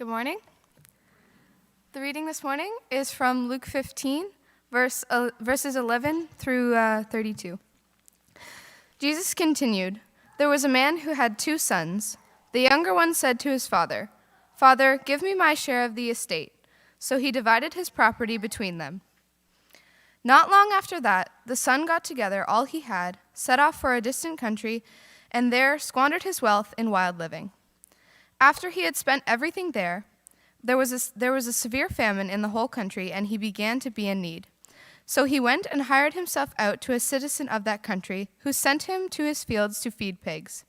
Good morning. The reading this morning is from Luke 15, verses 11 through 32. Jesus continued, "There was a man who had 2 sons. The younger one said to his father, 'Father, give me my share of the estate.' So he divided his property between them. Not long after that, the son got together all he had, set off for a distant country, and there squandered his wealth in wild living. After he had spent everything there was a severe famine in the whole country, and he began to be in need. So he went and hired himself out to a citizen of that country, who sent him to his fields to feed pigs.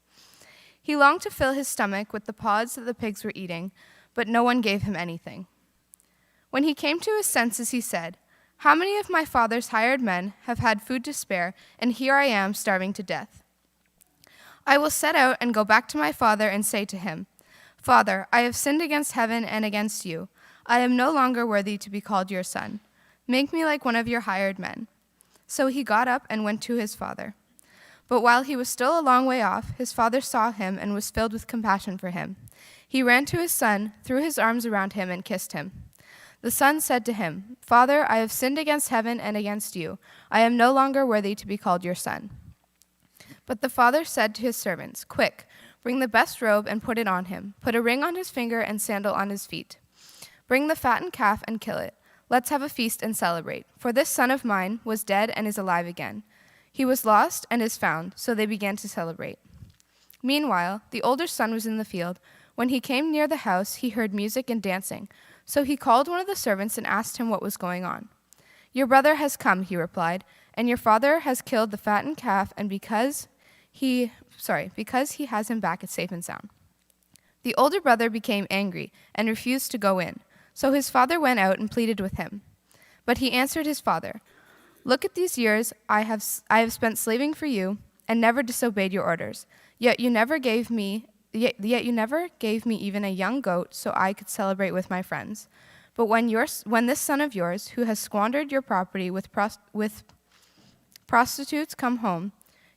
He longed to fill his stomach with the pods that the pigs were eating, but no one gave him anything. When he came to his senses, he said, 'How many of my father's hired men have had food to spare, and here I am starving to death? I will set out and go back to my father and say to him, Father, I have sinned against heaven and against you. I am no longer worthy to be called your son. Make me like one of your hired men.' So he got up and went to his father. But while he was still a long way off, his father saw him and was filled with compassion for him. He ran to his son, threw his arms around him, and kissed him. The son said to him, 'Father, I have sinned against heaven and against you. I am no longer worthy to be called your son.' But the father said to his servants, 'Quick, bring the best robe and put it on him. Put a ring on his finger and sandal on his feet. Bring the fattened calf and kill it. Let's have a feast and celebrate. For this son of mine was dead and is alive again. He was lost and is found.' So they began to celebrate. Meanwhile, the older son was in the field. When he came near the house, he heard music and dancing. So he called one of the servants and asked him what was going on. 'Your brother has come,' he replied, 'and your father has killed the fattened calf, and because he has him back safe and sound.' The older brother became angry and refused to go in. So his father went out and pleaded with him. But he answered his father, 'Look at these years I have spent slaving for you and never disobeyed your orders. Yet you never gave me even a young goat so I could celebrate with my friends. But when this son of yours, who has squandered your property with prostitutes, come home,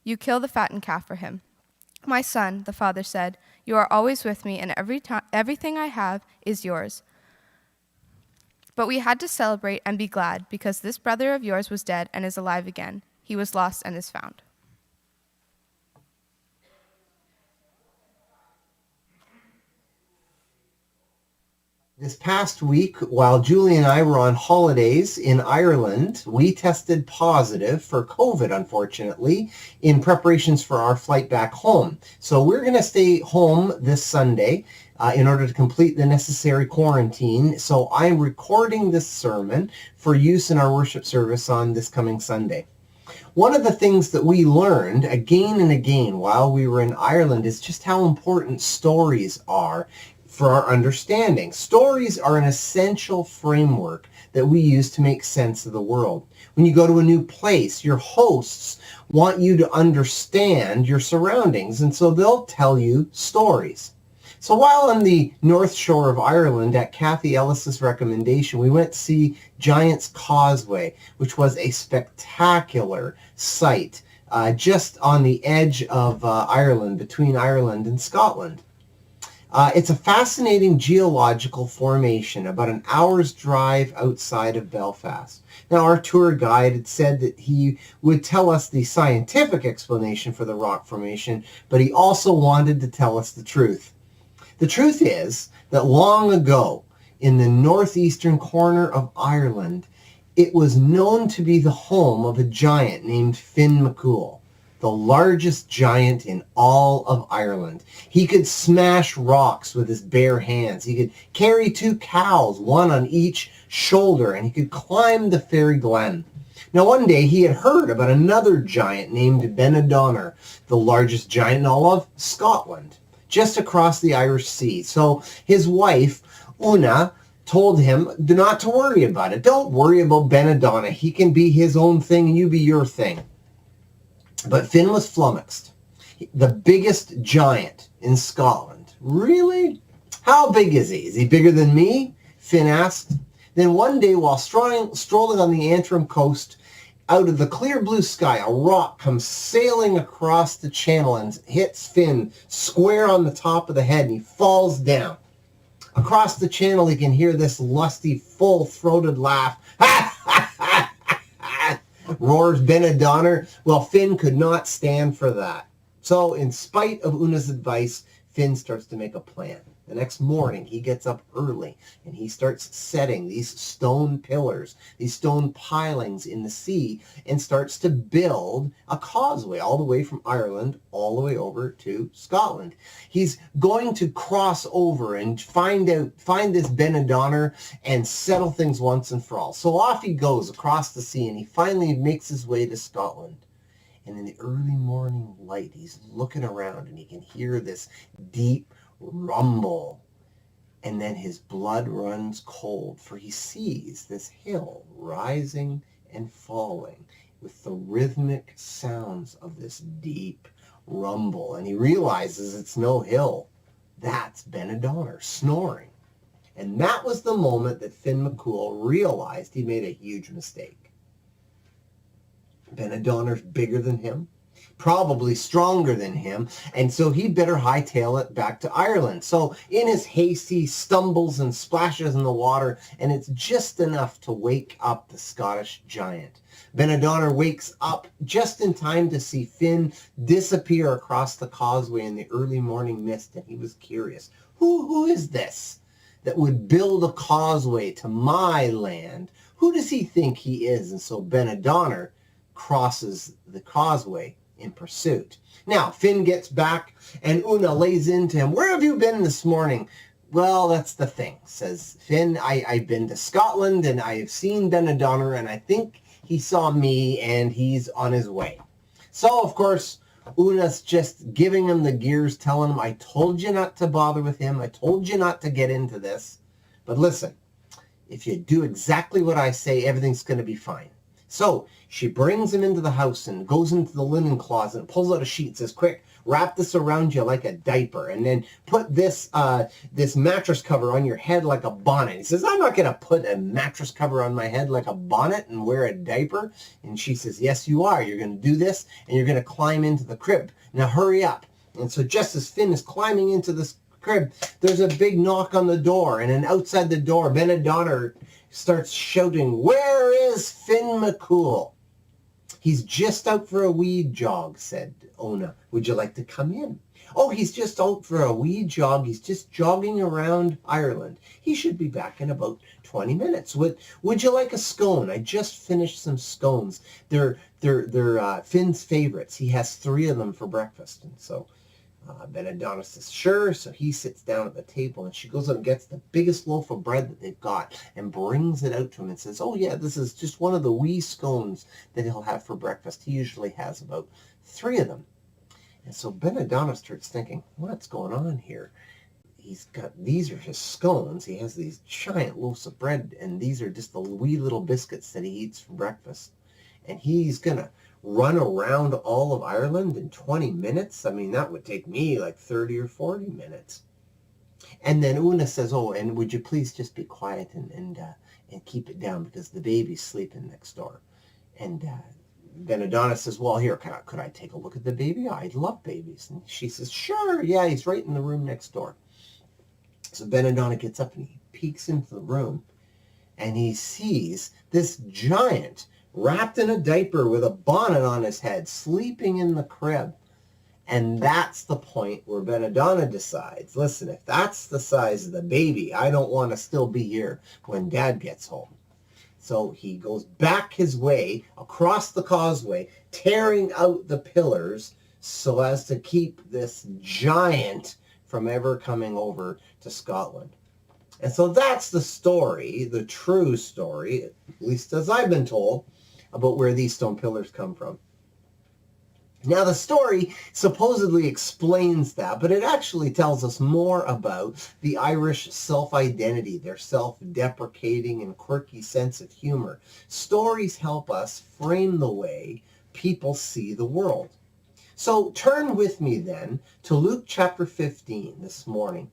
you kill the fattened calf for him.' 'My son,' the father said, 'you are always with me, and everything I have is yours. But we had to celebrate and be glad, because this brother of yours was dead and is alive again. He was lost and is found.'" This past week, while Julie and I were on holidays in Ireland, we tested positive for COVID, unfortunately, in preparations for our flight back home. So we're going to stay home this Sunday in order to complete the necessary quarantine. So I'm recording this sermon for use in our worship service on this coming Sunday. One of the things that we learned again and again while we were in Ireland is just how important stories are for our understanding. Stories are an essential framework that we use to make sense of the world. When you go to a new place, your hosts want you to understand your surroundings, and so they'll tell you stories. So while on the North Shore of Ireland, at Kathy Ellis's recommendation, we went to see Giant's Causeway, which was a spectacular sight just on the edge of Ireland, between Ireland and Scotland. It's a fascinating geological formation about an hour's drive outside of Belfast. Now, our tour guide had said that he would tell us the scientific explanation for the rock formation, but he also wanted to tell us the truth. The truth is that long ago, in the northeastern corner of Ireland, it was known to be the home of a giant named Finn McCool, the largest giant in all of Ireland. He could smash rocks with his bare hands. He could carry 2 cows, one on each shoulder, and he could climb the Fairy Glen. Now, one day he had heard about another giant named Benadonner, the largest giant in all of Scotland, just across the Irish Sea. So his wife, Una, told him not to worry about it. Don't worry about Benadonner. He can be his own thing and you be your thing. But Finn was flummoxed. The biggest giant in Scotland. Really? How big is he? Is he bigger than me? Finn asked. Then one day, while strolling on the Antrim coast, out of the clear blue sky, a rock comes sailing across the channel and hits Finn square on the top of the head, and he falls down. Across the channel, he can hear this lusty, full-throated laugh. Roars Benadonner. Well, Finn could not stand for that. So in spite of Una's advice, Finn starts to make a plan. The next morning, he gets up early and he starts setting these stone pillars, these stone pilings in the sea, and starts to build a causeway all the way from Ireland all the way over to Scotland. He's going to cross over and find this Benadonner and settle things once and for all. So off he goes across the sea, and he finally makes his way to Scotland. And in the early morning light, he's looking around and he can hear this deep rumble. And then his blood runs cold, for he sees this hill rising and falling with the rhythmic sounds of this deep rumble. And he realizes it's no hill. That's Benadonner snoring. And that was the moment that Finn McCool realized he made a huge mistake. Benadonner's bigger than him, probably stronger than him, and so he better hightail it back to Ireland. So in his haste, he stumbles and splashes in the water, and it's just enough to wake up the Scottish giant. Benadonner wakes up just in time to see Finn disappear across the causeway in the early morning mist, and he was curious. Who is this that would build a causeway to my land? Who does he think he is? And so Benadonner crosses the causeway in pursuit. Now, Finn gets back, and Una lays into him. Where have you been this morning? Well, that's the thing, says Finn. I've been to Scotland, and I've seen Benadonner, and I think he saw me, and he's on his way. So, of course, Una's just giving him the gears, telling him, I told you not to bother with him. I told you not to get into this. But listen, if you do exactly what I say, everything's going to be fine. So she brings him into the house and goes into the linen closet and pulls out a sheet and says, quick, wrap this around you like a diaper, and then put this mattress cover on your head like a bonnet. He says, I'm not going to put a mattress cover on my head like a bonnet and wear a diaper. And she says, yes, you are. You're going to do this, and you're going to climb into the crib. Now hurry up. And so just as Finn is climbing into this crib, there's a big knock on the door, and then outside the door, Benadonner starts shouting, where is Finn McCool? He's just out for a wee jog, said Ona. Would you like to come in? Oh, he's just out for a wee jog. He's just jogging around Ireland. He should be back in about 20 minutes. Would you like a scone? I just finished some scones. They're Finn's favorites. He has 3 of them for breakfast. And so Benadonner says, sure. So he sits down at the table, and she goes out and gets the biggest loaf of bread that they've got and brings it out to him and says, oh, yeah, this is just one of the wee scones that he'll have for breakfast. He usually has about 3 of them. And so Benadonner starts thinking, what's going on here? These are his scones. He has these giant loaves of bread, and these are just the wee little biscuits that he eats for breakfast. And he's going to run around all of Ireland in 20 minutes? I mean, that would take me like 30 or 40 minutes. And then Una says, oh, and would you please just be quiet and keep it down, because the baby's sleeping next door. And Benadonner says, well, here, could I take a look at the baby? I love babies. And she says, sure, yeah, he's right in the room next door. So Benadonner gets up and he peeks into the room, and he sees this giant wrapped in a diaper with a bonnet on his head, sleeping in the crib. And that's the point where Benadonner decides, listen, if that's the size of the baby, I don't want to still be here when Dad gets home. So he goes back his way across the causeway, tearing out the pillars so as to keep this giant from ever coming over to Scotland. And so that's the story, the true story, at least as I've been told, about where these stone pillars come from. Now, the story supposedly explains that, but it actually tells us more about the Irish self-identity, their self-deprecating and quirky sense of humor. Stories help us frame the way people see the world. So turn with me then to Luke chapter 15 this morning.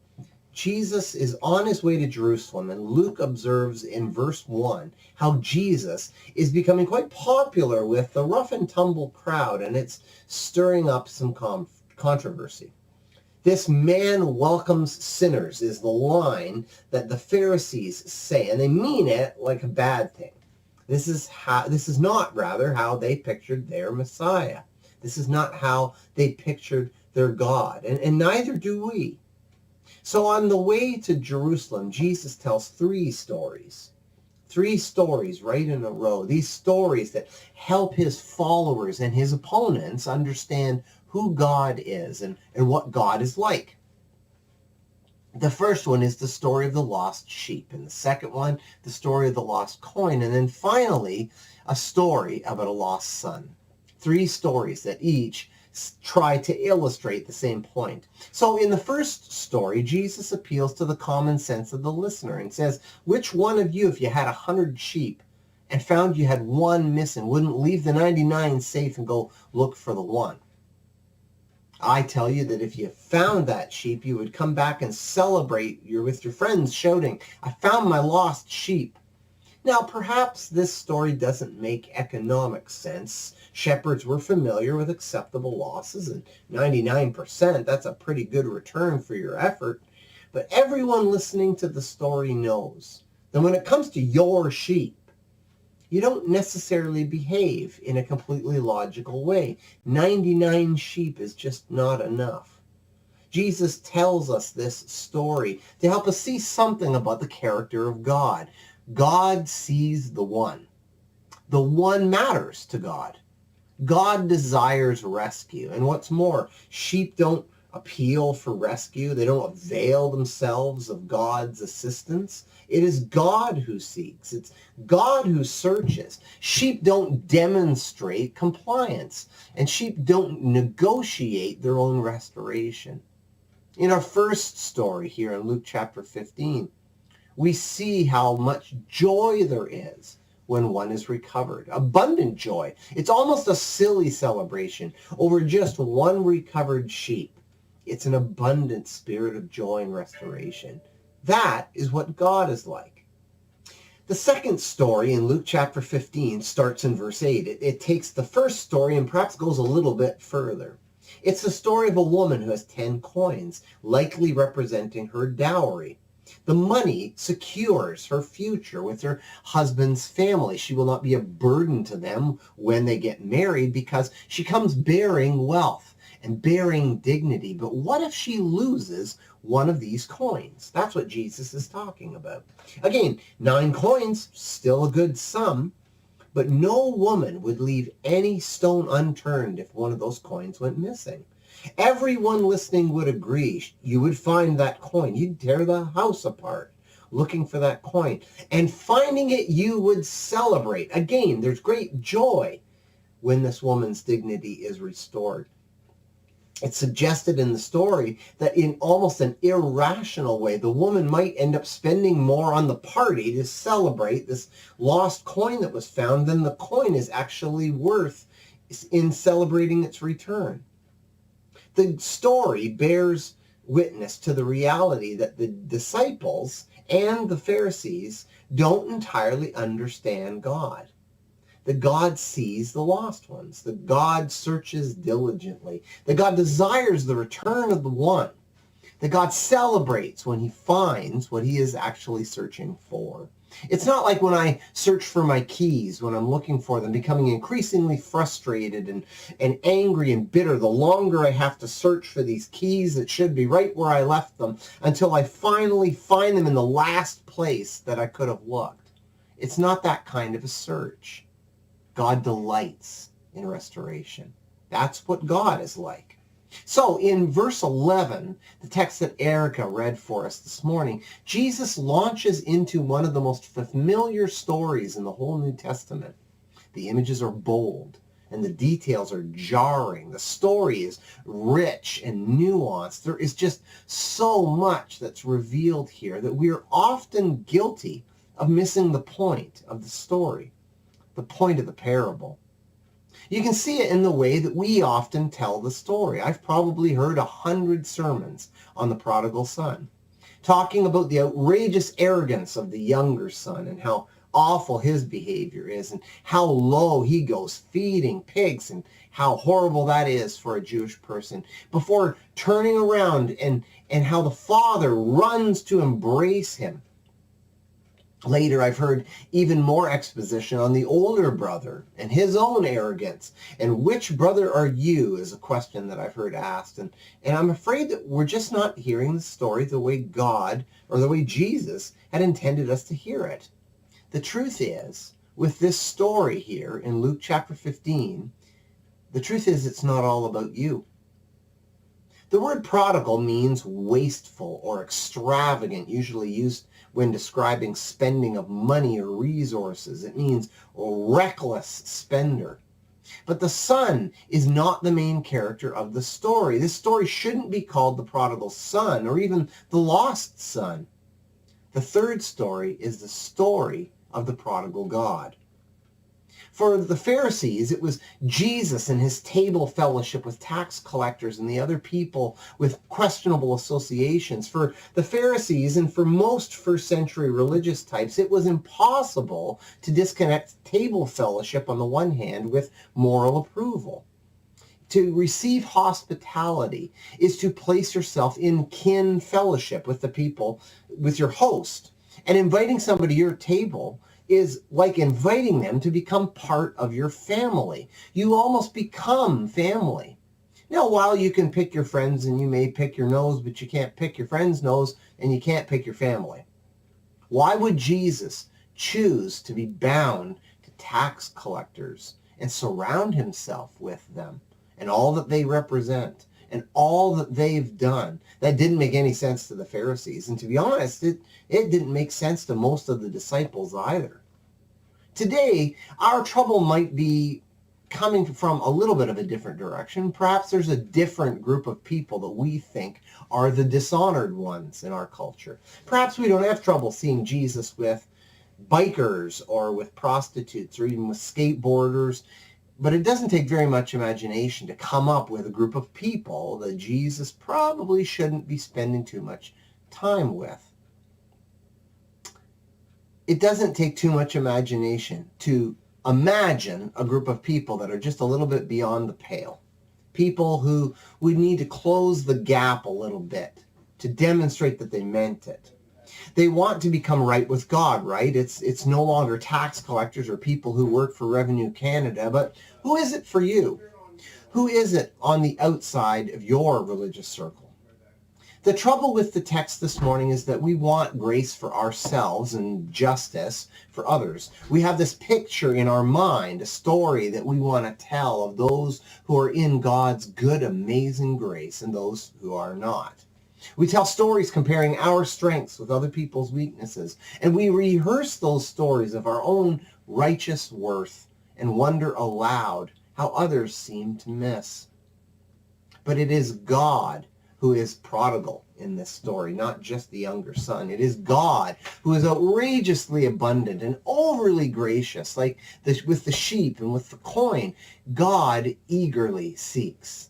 Jesus is on his way to Jerusalem, and Luke observes in verse 1 how Jesus is becoming quite popular with the rough and tumble crowd, and it's stirring up some controversy. This man welcomes sinners is the line that the Pharisees say, and they mean it like a bad thing. This is not how they pictured their Messiah. This is not how they pictured their God, and neither do we. So on the way to Jerusalem, Jesus tells three stories right in a row. These stories that help his followers and his opponents understand who God is and what God is like. The first one is the story of the lost sheep, and the second one, the story of the lost coin, and then finally, a story about a lost son. Three stories that each try to illustrate the same point. So in the first story, Jesus appeals to the common sense of the listener and says, which one of you, if you had 100 sheep and found you had one missing, wouldn't leave the 99 safe and go look for the one? I tell you that if you found that sheep, you would come back and celebrate with your friends, shouting, I found my lost sheep. Now, perhaps this story doesn't make economic sense. Shepherds were familiar with acceptable losses, and 99%, that's a pretty good return for your effort. But everyone listening to the story knows that when it comes to your sheep, you don't necessarily behave in a completely logical way. 99 sheep is just not enough. Jesus tells us this story to help us see something about the character of God. God sees the one. The one matters to God. God desires rescue. And what's more, sheep don't appeal for rescue. They don't avail themselves of God's assistance. It is God who seeks. It's God who searches. Sheep don't demonstrate compliance, and sheep don't negotiate their own restoration. In our first story here in Luke chapter 15, we see how much joy there is when one is recovered. Abundant joy. It's almost a silly celebration over just one recovered sheep. It's an abundant spirit of joy and restoration. That is what God is like. The second story in Luke chapter 15 starts in verse 8. It takes the first story and perhaps goes a little bit further. It's the story of a woman who has 10 coins, likely representing her dowry. The money secures her future with her husband's family. She will not be a burden to them when they get married because she comes bearing wealth and bearing dignity. But what if she loses one of these coins? That's what Jesus is talking about. Again, 9 coins, still a good sum, but no woman would leave any stone unturned if one of those coins went missing. Everyone listening would agree you would find that coin. You'd tear the house apart looking for that coin. And finding it, you would celebrate. Again, there's great joy when this woman's dignity is restored. It's suggested in the story that in almost an irrational way, the woman might end up spending more on the party to celebrate this lost coin that was found than the coin is actually worth in celebrating its return. The story bears witness to the reality that the disciples and the Pharisees don't entirely understand God. That God sees the lost ones, that God searches diligently, that God desires the return of the one, that God celebrates when he finds what he is actually searching for. It's not like when I search for my keys, when I'm looking for them, becoming increasingly frustrated and angry and bitter the longer I have to search for these keys that should be right where I left them until I finally find them in the last place that I could have looked. It's not that kind of a search. God delights in restoration. That's what God is like. So in verse 11, the text that Erica read for us this morning, Jesus launches into one of the most familiar stories in the whole New Testament. The images are bold and the details are jarring. The story is rich and nuanced. There is just so much that's revealed here that we are often guilty of missing the point of the story. The point of the parable. You can see it in the way that we often tell the story. I've probably heard 100 sermons on the prodigal son, talking about the outrageous arrogance of the younger son and how awful his behavior is and how low he goes feeding pigs and how horrible that is for a Jewish person, before turning around and how the father runs to embrace him. Later, I've heard even more exposition on the older brother and his own arrogance. And which brother are you is a question that I've heard asked. And I'm afraid that we're just not hearing the story the way God or the way Jesus had intended us to hear it. The truth is, with this story here in Luke chapter 15, the truth is it's not all about you. The word prodigal means wasteful or extravagant, usually used when describing spending of money or resources. It means reckless spender. But the son is not the main character of the story. This story shouldn't be called the prodigal son or even the lost son. The third story is the story of the prodigal God. For the Pharisees, it was Jesus and his table fellowship with tax collectors and the other people with questionable associations. For the Pharisees and for most first century religious types, it was impossible to disconnect table fellowship on the one hand with moral approval. To receive hospitality is to place yourself in kin fellowship with the people, with your host. And inviting somebody to your table is like inviting them to become part of your family. You almost become family. Now, while you can pick your friends and you may pick your nose, but you can't pick your friend's nose and you can't pick your family. Why would Jesus choose to be bound to tax collectors and surround himself with them and all that they represent and all that they've done? That didn't make any sense to the Pharisees. And to be honest, it didn't make sense to most of the disciples either. Today, our trouble might be coming from a little bit of a different direction. Perhaps there's a different group of people that we think are the dishonored ones in our culture. Perhaps we don't have trouble seeing Jesus with bikers or with prostitutes or even with skateboarders. But it doesn't take very much imagination to come up with a group of people that Jesus probably shouldn't be spending too much time with. It doesn't take too much imagination to imagine a group of people that are just a little bit beyond the pale. People who would need to close the gap a little bit to demonstrate that they meant it. They want to become right with God, right? It's no longer tax collectors or people who work for Revenue Canada, but who is it for you? Who is it on the outside of your religious circle? The trouble with the text this morning is that we want grace for ourselves and justice for others. We have this picture in our mind, a story that we want to tell of those who are in God's good, amazing grace and those who are not. We tell stories comparing our strengths with other people's weaknesses, and we rehearse those stories of our own righteous worth and wonder aloud how others seem to miss. But it is God who is prodigal in this story, not just the younger son. It is God who is outrageously abundant and overly gracious, like with the sheep and with the coin. God eagerly seeks.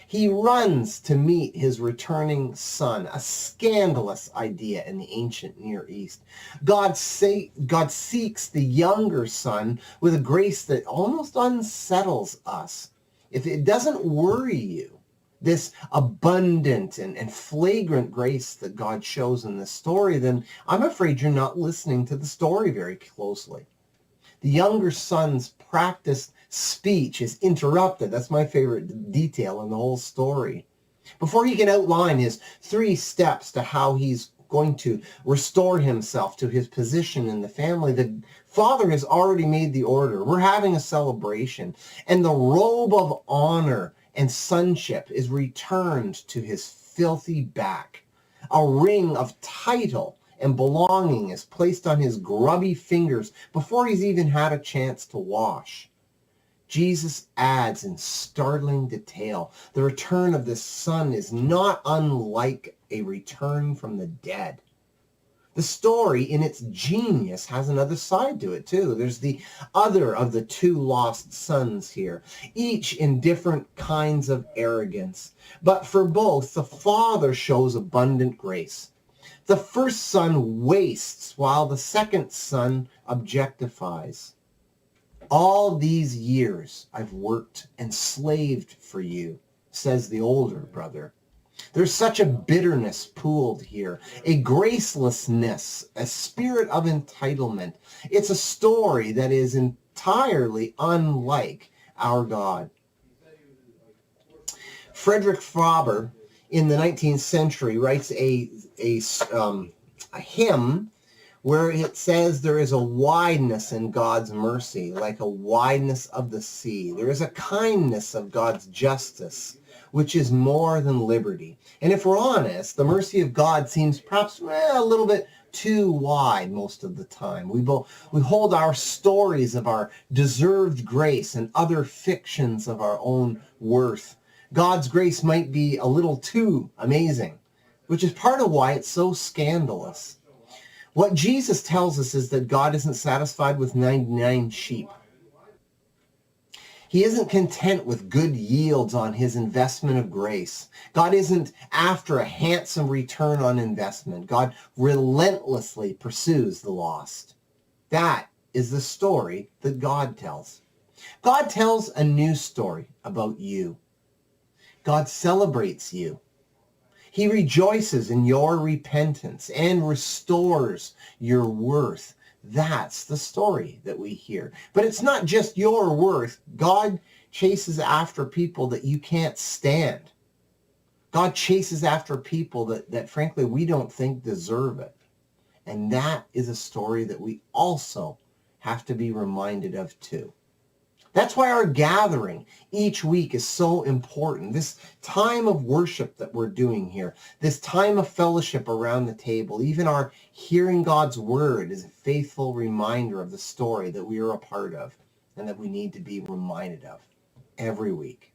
He runs to meet his returning son, a scandalous idea in the ancient Near East. God seeks the younger son with a grace that almost unsettles us. If it doesn't worry you, this abundant and flagrant grace that God shows in this story, then I'm afraid you're not listening to the story very closely. The younger son's practiced speech is interrupted. That's my favorite detail in the whole story. Before he can outline his 3 steps to how he's going to restore himself to his position in the family, the father has already made the order. We're having a celebration, and the robe of honor and sonship is returned to his filthy back. A ring of title and belonging is placed on his grubby fingers before he's even had a chance to wash. Jesus adds in startling detail, the return of this son is not unlike a return from the dead. The story, in its genius, has another side to it, too. There's the other of the 2 lost sons here, each in different kinds of arrogance. But for both, the father shows abundant grace. The first son wastes while the second son objectifies. All these years I've worked and slaved for you, says the older brother. There's such a bitterness pooled here, a gracelessness, a spirit of entitlement. It's a story that is entirely unlike our God. Frederick Faber in the 19th century writes a hymn where it says there is a wideness in God's mercy, like a wideness of the sea. There is a kindness of God's justice, which is more than liberty. And if we're honest, the mercy of God seems perhaps a little bit too wide most of the time. We hold our stories of our deserved grace and other fictions of our own worth. God's grace might be a little too amazing, which is part of why it's so scandalous. What Jesus tells us is that God isn't satisfied with 99 sheep. He isn't content with good yields on his investment of grace. God isn't after a handsome return on investment. God relentlessly pursues the lost. That is the story that God tells. God tells a new story about you. God celebrates you. He rejoices in your repentance and restores your worth. That's the story that we hear. But it's not just your worth. God chases after people that you can't stand. God chases after people that frankly we don't think deserve it. And that is a story that we also have to be reminded of too. That's why our gathering each week is so important. This time of worship that we're doing here, this time of fellowship around the table, even our hearing God's word is a faithful reminder of the story that we are a part of and that we need to be reminded of every week.